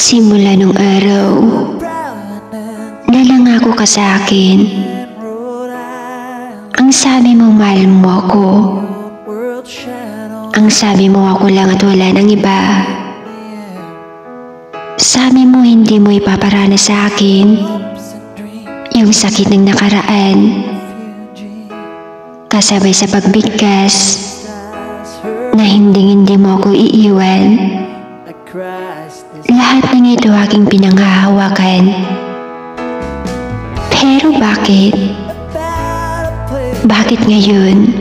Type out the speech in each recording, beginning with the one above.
Simula nung araw na nangako ka sa akin, ang sabi mo mahal mo ako. Ang sabi mo ako lang at wala nang iba. Sabi mo hindi mo ipaparana sa akin yung sakit ng nakaraan, kasabay sa pagbigkas na hindi mo ako iiwan. Lahat ng ito aking pinanghahawakan. Pero bakit? Bakit ngayon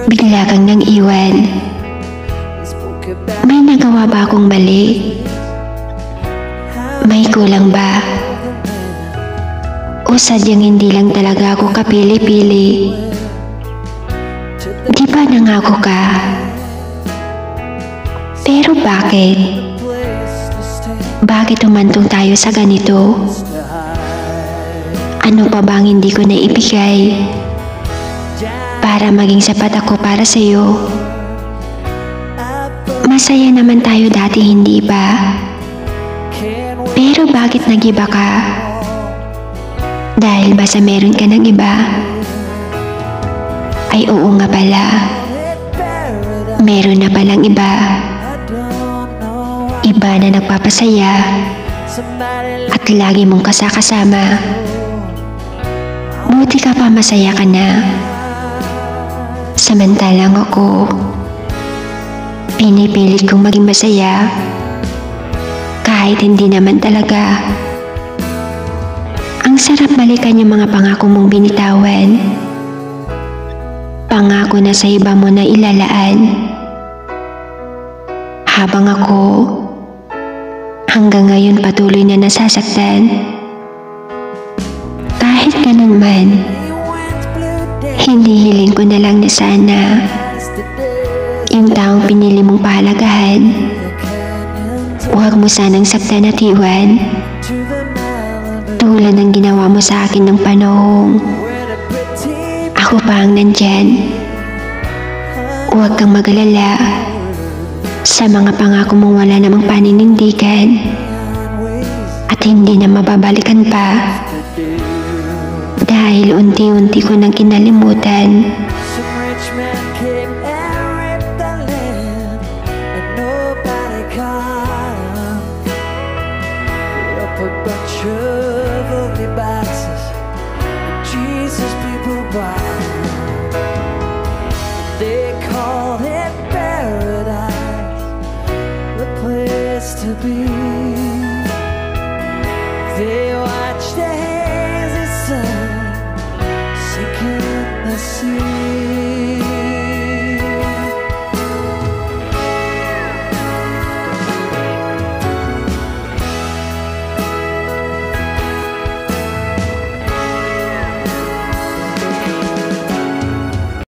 bigla kang nang iwan? May nagawa ba akong mali? May kulang ba? O sadyang hindi lang talaga ako kapili-pili? Di ba nangako ka? Pero bakit? Bakit humantong tayo sa ganito? Ano pa bang hindi ko naibigay para maging sapat ako para sa iyo? Masaya naman tayo dati, hindi ba? Pero bakit nag-iba ka? Dahil ba sa meron ka ng iba? Ay oo nga pala, meron na palang iba. Iba na nagpapasaya at lagi mong kasama. Buti ka pa, masaya ka na. Samantalang ako, pinipilit kong maging masaya kahit hindi naman talaga. Ang sarap balikan yung mga pangako mong binitawan. Pangako na sa iba mo na ilalaan. Habang ako, hanggang ngayon patuloy na nasasaktan. Kahit ganun man, hinihiling ko na lang na sana yung taong pinili mong pahalagahan, huwag mo sanang saktan at iwan, tulad ng ginawa mo sa akin ng panahong ako pa ang nandyan. Huwag kang mag-alala, sa mga pangako mong wala namang paninindigan at hindi na mababalikan pa, dahil unti-unti ko nang kinalimutan. They call it paradise, the place to be.